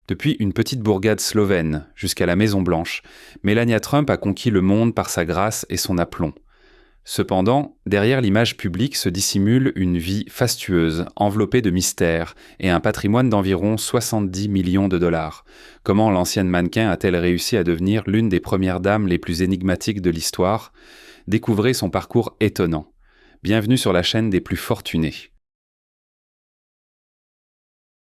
Depuis une petite bourgade slovène jusqu'à la Maison-Blanche, Melania Trump a conquis le monde par sa grâce et son aplomb. Cependant, derrière l'image publique se dissimule une vie fastueuse, enveloppée de mystères, et un patrimoine d'environ 70 millions de dollars. Comment l'ancienne mannequin a-t-elle réussi à devenir l'une des premières dames les plus énigmatiques de l'histoire ? Découvrez son parcours étonnant. Bienvenue sur la chaîne des plus fortunés.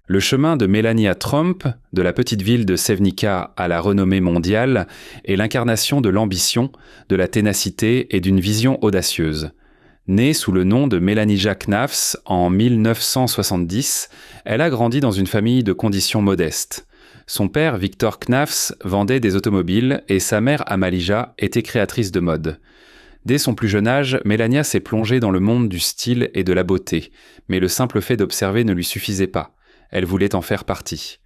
Le chemin de Melania Trump, de la petite ville de Sevnica à la renommée mondiale, est l'incarnation de l'ambition, de la ténacité et d'une vision audacieuse. Née sous le nom de Melanija Knafs en 1970, elle a grandi dans une famille de conditions modestes. Son père, Victor Knafs, vendait des automobiles et sa mère, Amalija, était créatrice de mode. Dès son plus jeune âge, Melania s'est plongée dans le monde du style et de la beauté, mais le simple fait d'observer ne lui suffisait pas. Elle voulait en faire partie.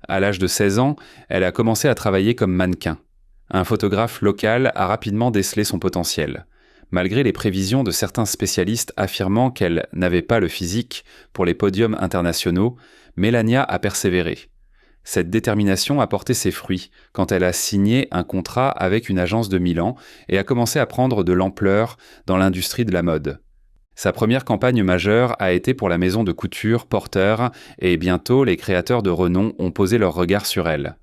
À l'âge de 16 ans, elle a commencé à travailler comme mannequin. Un photographe local a rapidement décelé son potentiel. Malgré les prévisions de certains spécialistes affirmant qu'elle n'avait pas le physique pour les podiums internationaux, Melania a persévéré. Cette détermination a porté ses fruits quand elle a signé un contrat avec une agence de Milan et a commencé à prendre de l'ampleur dans l'industrie de la mode. Sa première campagne majeure a été pour la maison de couture Porter et bientôt les créateurs de renom ont posé leur regard sur elle.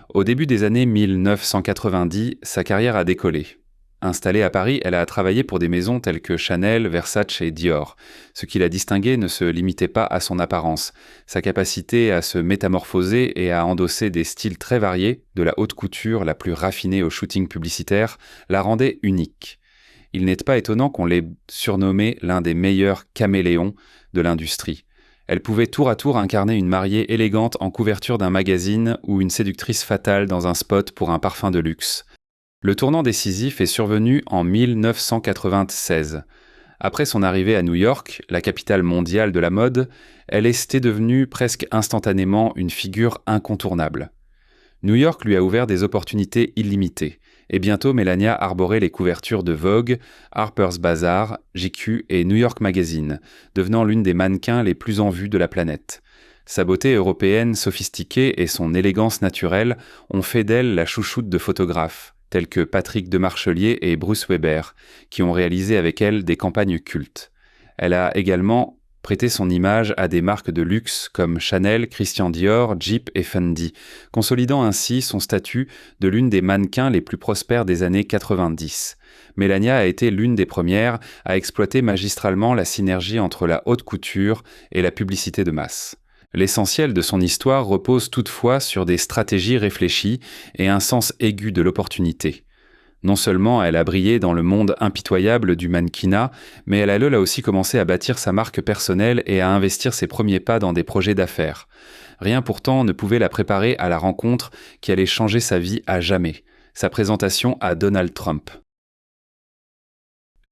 Au début des années 1990, sa carrière a décollé. Installée à Paris, elle a travaillé pour des maisons telles que Chanel, Versace et Dior. Ce qui la distinguait ne se limitait pas à son apparence. Sa capacité à se métamorphoser et à endosser des styles très variés, de la haute couture la plus raffinée au shooting publicitaire, la rendait unique. Il n'est pas étonnant qu'on l'ait surnommé l'un des meilleurs caméléons de l'industrie. Elle pouvait tour à tour incarner une mariée élégante en couverture d'un magazine ou une séductrice fatale dans un spot pour un parfum de luxe. Le tournant décisif est survenu en 1996. Après son arrivée à New York, la capitale mondiale de la mode, elle était devenue presque instantanément une figure incontournable. New York lui a ouvert des opportunités illimitées. Et bientôt, Melania arborait les couvertures de Vogue, Harper's Bazaar, GQ et New York Magazine, devenant l'une des mannequins les plus en vue de la planète. Sa beauté européenne sophistiquée et son élégance naturelle ont fait d'elle la chouchoute de photographes, tels que Patrick Demarchelier et Bruce Weber, qui ont réalisé avec elle des campagnes cultes. Elle a également prêté son image à des marques de luxe comme Chanel, Christian Dior, Jeep et Fendi, consolidant ainsi son statut de l'une des mannequins les plus prospères des années 90. Melania a été l'une des premières à exploiter magistralement la synergie entre la haute couture et la publicité de masse. L'essentiel de son histoire repose toutefois sur des stratégies réfléchies et un sens aigu de l'opportunité. Non seulement elle a brillé dans le monde impitoyable du mannequinat, mais elle a là aussi commencé à bâtir sa marque personnelle et à investir ses premiers pas dans des projets d'affaires. Rien pourtant ne pouvait la préparer à la rencontre qui allait changer sa vie à jamais, sa présentation à Donald Trump.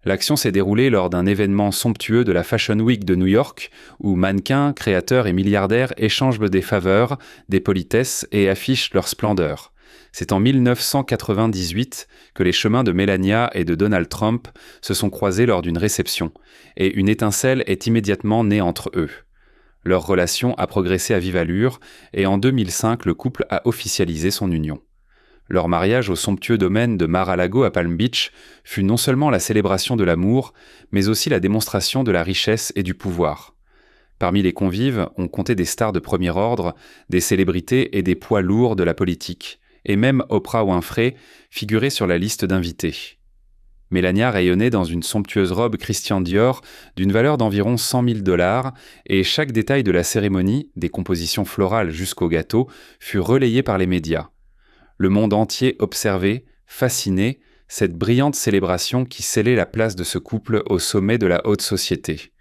L'action s'est déroulée lors d'un événement somptueux de la Fashion Week de New York, où mannequins, créateurs et milliardaires échangent des faveurs, des politesses et affichent leur splendeur. C'est en 1998 que les chemins de Melania et de Donald Trump se sont croisés lors d'une réception, et une étincelle est immédiatement née entre eux. Leur relation a progressé à vive allure, et en 2005, le couple a officialisé son union. Leur mariage au somptueux domaine de Mar-a-Lago à Palm Beach fut non seulement la célébration de l'amour, mais aussi la démonstration de la richesse et du pouvoir. Parmi les convives, on comptait des stars de premier ordre, des célébrités et des poids lourds de la politique, et même Oprah Winfrey figurait sur la liste d'invités. Melania rayonnait dans une somptueuse robe Christian Dior d'une valeur d'environ 100 000 $, et chaque détail de la cérémonie, des compositions florales jusqu'au gâteau, fut relayé par les médias. Le monde entier observait, fasciné, cette brillante célébration qui scellait la place de ce couple au sommet de la haute société.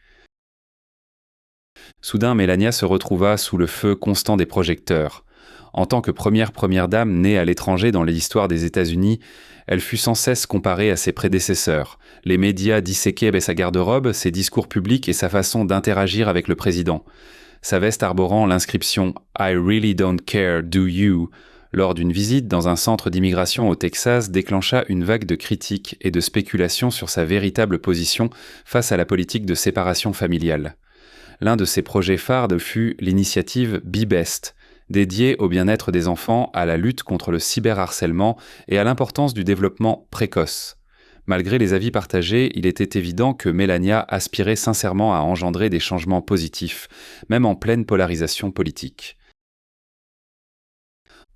Soudain, Melania se retrouva sous le feu constant des projecteurs. En tant que première dame née à l'étranger dans l'histoire des États-Unis, elle fut sans cesse comparée à ses prédécesseurs. Les médias disséquaient sa garde-robe, ses discours publics et sa façon d'interagir avec le président. Sa veste arborant l'inscription « I really don't care, do you ?» lors d'une visite dans un centre d'immigration au Texas déclencha une vague de critiques et de spéculations sur sa véritable position face à la politique de séparation familiale. L'un de ses projets phares fut l'initiative Be Best, dédié au bien-être des enfants, à la lutte contre le cyberharcèlement et à l'importance du développement précoce. Malgré les avis partagés, il était évident que Melania aspirait sincèrement à engendrer des changements positifs, même en pleine polarisation politique.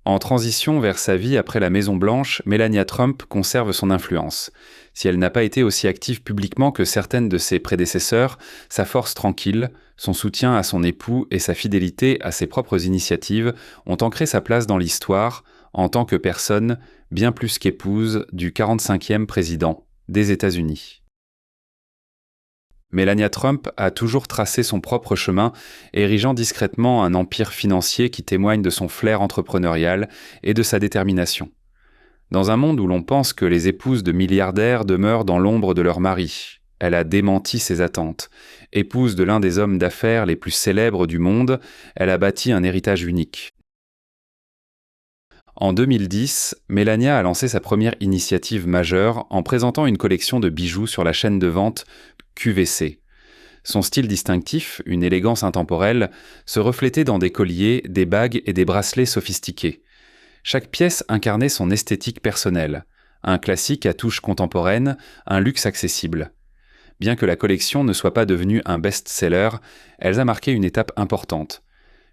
En transition vers sa vie après la Maison-Blanche, Melania Trump conserve son influence. Si elle n'a pas été aussi active publiquement que certaines de ses prédécesseurs, sa force tranquille, son soutien à son époux et sa fidélité à ses propres initiatives ont ancré sa place dans l'histoire en tant que personne, bien plus qu'épouse, du 45e président des États-Unis. Melania Trump a toujours tracé son propre chemin, érigeant discrètement un empire financier qui témoigne de son flair entrepreneurial et de sa détermination. Dans un monde où l'on pense que les épouses de milliardaires demeurent dans l'ombre de leur mari, elle a démenti ses attentes. Épouse de l'un des hommes d'affaires les plus célèbres du monde, elle a bâti un héritage unique. En 2010, Melania a lancé sa première initiative majeure en présentant une collection de bijoux sur la chaîne de vente QVC. Son style distinctif, une élégance intemporelle, se reflétait dans des colliers, des bagues et des bracelets sophistiqués. Chaque pièce incarnait son esthétique personnelle, un classique à touche contemporaine, un luxe accessible. Bien que la collection ne soit pas devenue un best-seller, elle a marqué une étape importante.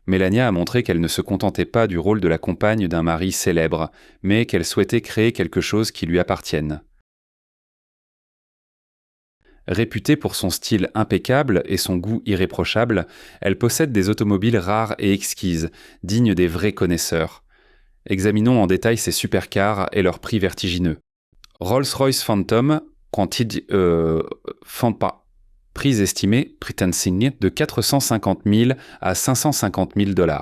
Melania a montré qu'elle ne se contentait pas du rôle de la compagne d'un mari célèbre, mais qu'elle souhaitait créer quelque chose qui lui appartienne. Réputée pour son style impeccable et son goût irréprochable, elle possède des automobiles rares et exquises, dignes des vrais connaisseurs. Examinons en détail ces supercars et leurs prix vertigineux. Rolls-Royce Phantom, prix estimé, de 450 000 à 550 000 $.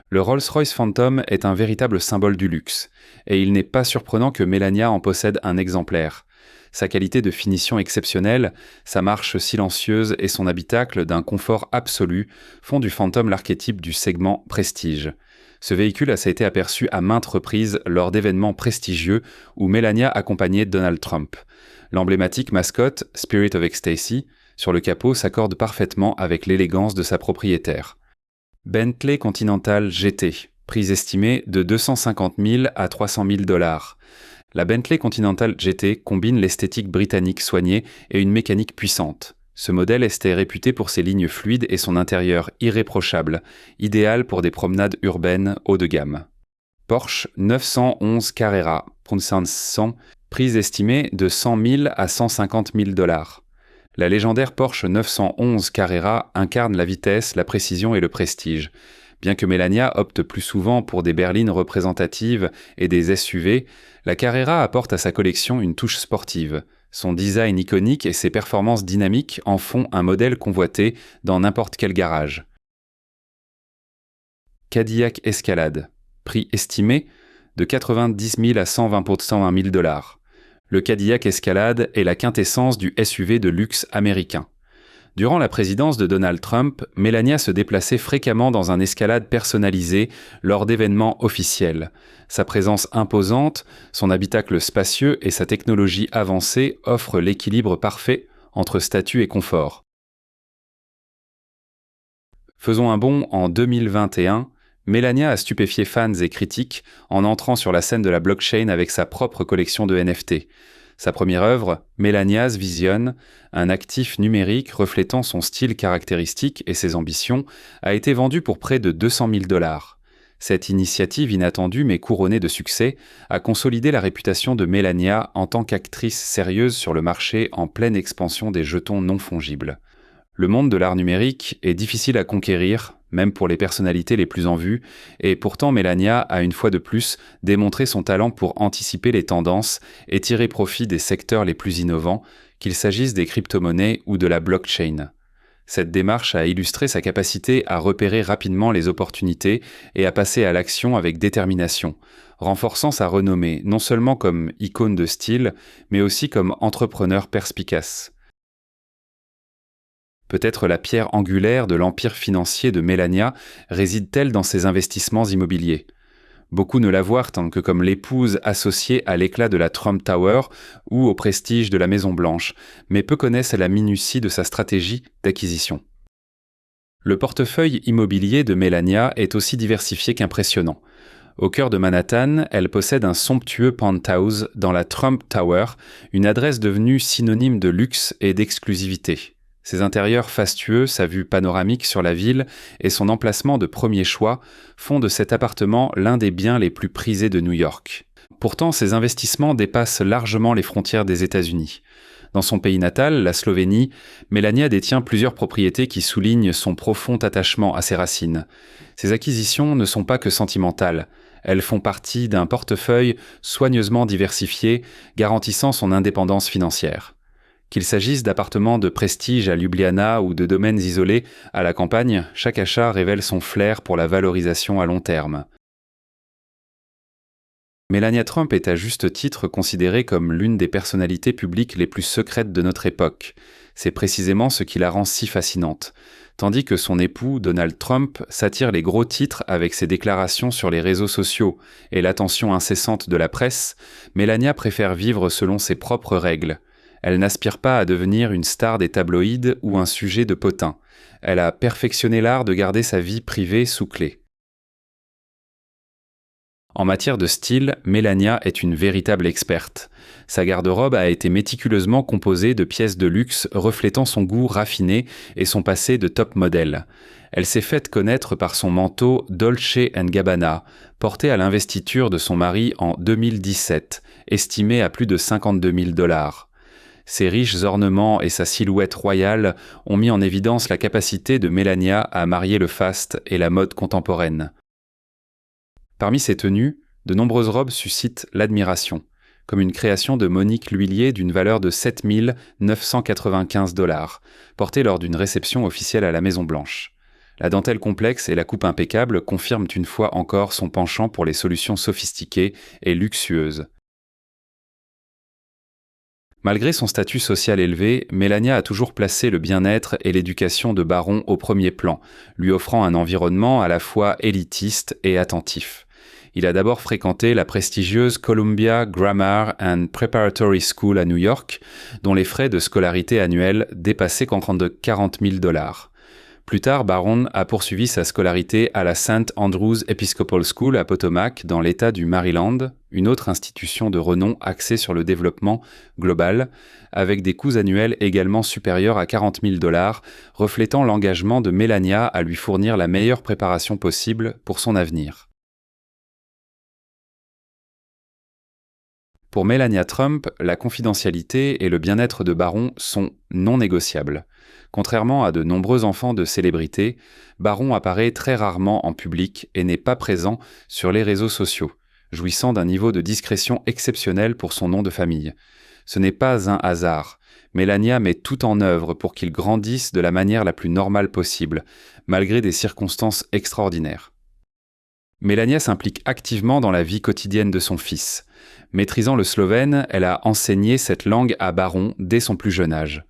Le Rolls-Royce Phantom est un véritable symbole du luxe, et il n'est pas surprenant que Melania en possède un exemplaire. Sa qualité de finition exceptionnelle, sa marche silencieuse et son habitacle d'un confort absolu font du Phantom l'archétype du segment prestige. Ce véhicule a été aperçu à maintes reprises lors d'événements prestigieux où Melania accompagnait Donald Trump. L'emblématique mascotte Spirit of Ecstasy sur le capot s'accorde parfaitement avec l'élégance de sa propriétaire. Bentley Continental GT, prix estimé de 250 000 à 300 000 $. La Bentley Continental GT combine l'esthétique britannique soignée et une mécanique puissante. Ce modèle était réputé pour ses lignes fluides et son intérieur irréprochable, idéal pour des promenades urbaines haut de gamme. Porsche 911 Carrera, prix estimé de 100 000 à 150 000 $. La légendaire Porsche 911 Carrera incarne la vitesse, la précision et le prestige. Bien que Melania opte plus souvent pour des berlines représentatives et des SUV, la Carrera apporte à sa collection une touche sportive. Son design iconique et ses performances dynamiques en font un modèle convoité dans n'importe quel garage. Cadillac Escalade, prix estimé de 90 000 à 120 000 $. Le Cadillac Escalade est la quintessence du SUV de luxe américain. Durant la présidence de Donald Trump, Melania se déplaçait fréquemment dans un Escalade personnalisé lors d'événements officiels. Sa présence imposante, son habitacle spacieux et sa technologie avancée offrent l'équilibre parfait entre statut et confort. Faisons un bond en 2021. Melania a stupéfié fans et critiques en entrant sur la scène de la blockchain avec sa propre collection de NFT. Sa première œuvre, Melania's Vision, un actif numérique reflétant son style caractéristique et ses ambitions, a été vendue pour près de 200 000 $. Cette initiative inattendue mais couronnée de succès a consolidé la réputation de Melania en tant qu'actrice sérieuse sur le marché en pleine expansion des jetons non fongibles. Le monde de l'art numérique est difficile à conquérir, même pour les personnalités les plus en vue, et pourtant Melania a une fois de plus démontré son talent pour anticiper les tendances et tirer profit des secteurs les plus innovants, qu'il s'agisse des crypto-monnaies ou de la blockchain. Cette démarche a illustré sa capacité à repérer rapidement les opportunités et à passer à l'action avec détermination, renforçant sa renommée non seulement comme icône de style, mais aussi comme entrepreneur perspicace. Peut-être la pierre angulaire de l'empire financier de Melania réside-t-elle dans ses investissements immobiliers. Beaucoup ne la voient que comme l'épouse associée à l'éclat de la Trump Tower ou au prestige de la Maison-Blanche, mais peu connaissent la minutie de sa stratégie d'acquisition. Le portefeuille immobilier de Melania est aussi diversifié qu'impressionnant. Au cœur de Manhattan, elle possède un somptueux penthouse dans la Trump Tower, une adresse devenue synonyme de luxe et d'exclusivité. Ses intérieurs fastueux, sa vue panoramique sur la ville et son emplacement de premier choix font de cet appartement l'un des biens les plus prisés de New York. Pourtant, ses investissements dépassent largement les frontières des États-Unis. Dans son pays natal, la Slovénie, Melania détient plusieurs propriétés qui soulignent son profond attachement à ses racines. Ses acquisitions ne sont pas que sentimentales. Elles font partie d'un portefeuille soigneusement diversifié, garantissant son indépendance financière. Qu'il s'agisse d'appartements de prestige à Ljubljana ou de domaines isolés à la campagne, chaque achat révèle son flair pour la valorisation à long terme. Melania Trump est à juste titre considérée comme l'une des personnalités publiques les plus secrètes de notre époque. C'est précisément ce qui la rend si fascinante. Tandis que son époux, Donald Trump, s'attire les gros titres avec ses déclarations sur les réseaux sociaux et l'attention incessante de la presse, Melania préfère vivre selon ses propres règles. Elle n'aspire pas à devenir une star des tabloïds ou un sujet de potin. Elle a perfectionné l'art de garder sa vie privée sous clé. En matière de style, Melania est une véritable experte. Sa garde-robe a été méticuleusement composée de pièces de luxe reflétant son goût raffiné et son passé de top modèle. Elle s'est faite connaître par son manteau Dolce & Gabbana, porté à l'investiture de son mari en 2017, estimé à plus de 52 000 $. Ses riches ornements et sa silhouette royale ont mis en évidence la capacité de Melania à marier le faste et la mode contemporaine. Parmi ces tenues, de nombreuses robes suscitent l'admiration, comme une création de Monique L'Huillier d'une valeur de 7 995 $, portée lors d'une réception officielle à la Maison-Blanche. La dentelle complexe et la coupe impeccable confirment une fois encore son penchant pour les solutions sophistiquées et luxueuses. Malgré son statut social élevé, Melania a toujours placé le bien-être et l'éducation de Baron au premier plan, lui offrant un environnement à la fois élitiste et attentif. Il a d'abord fréquenté la prestigieuse Columbia Grammar and Preparatory School à New York, dont les frais de scolarité annuels dépassaient qu'entre 40 000 $. Plus tard, Baron a poursuivi sa scolarité à la St. Andrews Episcopal School à Potomac, dans l'État du Maryland, une autre institution de renom axée sur le développement global, avec des coûts annuels également supérieurs à 40 000 $, reflétant l'engagement de Melania à lui fournir la meilleure préparation possible pour son avenir. Pour Melania Trump, la confidentialité et le bien-être de Baron sont non négociables. Contrairement à de nombreux enfants de célébrités, Baron apparaît très rarement en public et n'est pas présent sur les réseaux sociaux, jouissant d'un niveau de discrétion exceptionnel pour son nom de famille. Ce n'est pas un hasard. Melania met tout en œuvre pour qu'il grandisse de la manière la plus normale possible, malgré des circonstances extraordinaires. Melania s'implique activement dans la vie quotidienne de son fils. Maîtrisant le slovène, elle a enseigné cette langue à Baron dès son plus jeune âge.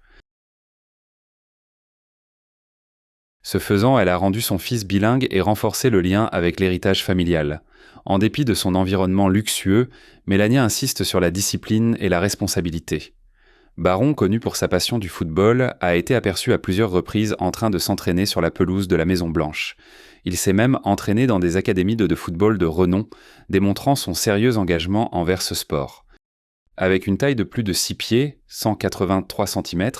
Ce faisant, elle a rendu son fils bilingue et renforcé le lien avec l'héritage familial. En dépit de son environnement luxueux, Melania insiste sur la discipline et la responsabilité. Baron, connu pour sa passion du football, a été aperçu à plusieurs reprises en train de s'entraîner sur la pelouse de la Maison-Blanche. Il s'est même entraîné dans des académies de football de renom, démontrant son sérieux engagement envers ce sport. Avec une taille de plus de 6 pieds, 183 cm,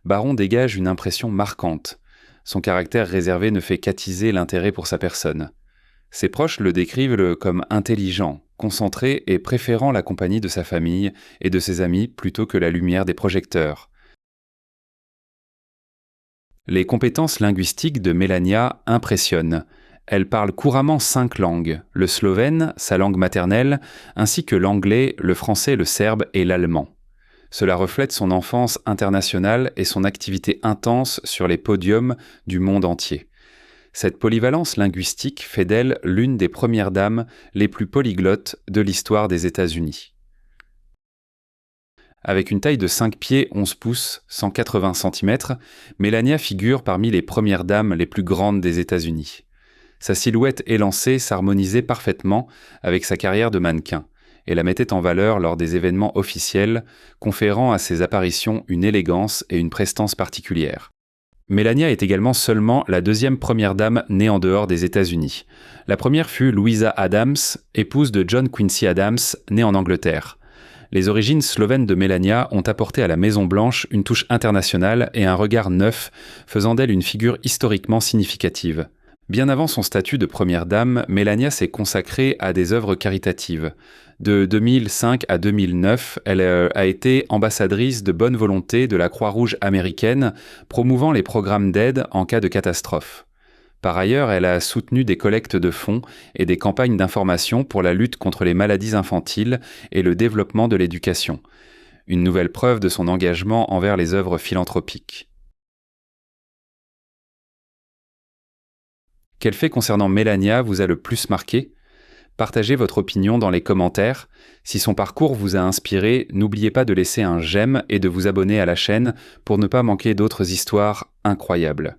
Baron dégage une impression marquante. Son caractère réservé ne fait qu'attiser l'intérêt pour sa personne. Ses proches le décrivent comme intelligent, concentré et préférant la compagnie de sa famille et de ses amis plutôt que la lumière des projecteurs. Les compétences linguistiques de Melania impressionnent. Elle parle couramment 5 langues, le slovène, sa langue maternelle, ainsi que l'anglais, le français, le serbe et l'allemand. Cela reflète son enfance internationale et son activité intense sur les podiums du monde entier. Cette polyvalence linguistique fait d'elle l'une des premières dames les plus polyglottes de l'histoire des États-Unis. Avec une taille de 5 pieds 11 pouces, 180 cm, Melania figure parmi les premières dames les plus grandes des États-Unis. Sa silhouette élancée s'harmonisait parfaitement avec sa carrière de mannequin et la mettait en valeur lors des événements officiels, conférant à ses apparitions une élégance et une prestance particulières. Melania est également seulement la deuxième première dame née en dehors des États-Unis. La première fut Louisa Adams, épouse de John Quincy Adams, né en Angleterre. Les origines slovènes de Melania ont apporté à la Maison-Blanche une touche internationale et un regard neuf, faisant d'elle une figure historiquement significative. Bien avant son statut de première dame, Melania s'est consacrée à des œuvres caritatives. De 2005 à 2009, elle a été ambassadrice de bonne volonté de la Croix-Rouge américaine, promouvant les programmes d'aide en cas de catastrophe. Par ailleurs, elle a soutenu des collectes de fonds et des campagnes d'information pour la lutte contre les maladies infantiles et le développement de l'éducation. Une nouvelle preuve de son engagement envers les œuvres philanthropiques. Quel fait concernant Melania vous a le plus marqué ? Partagez votre opinion dans les commentaires. Si son parcours vous a inspiré, n'oubliez pas de laisser un j'aime et de vous abonner à la chaîne pour ne pas manquer d'autres histoires incroyables.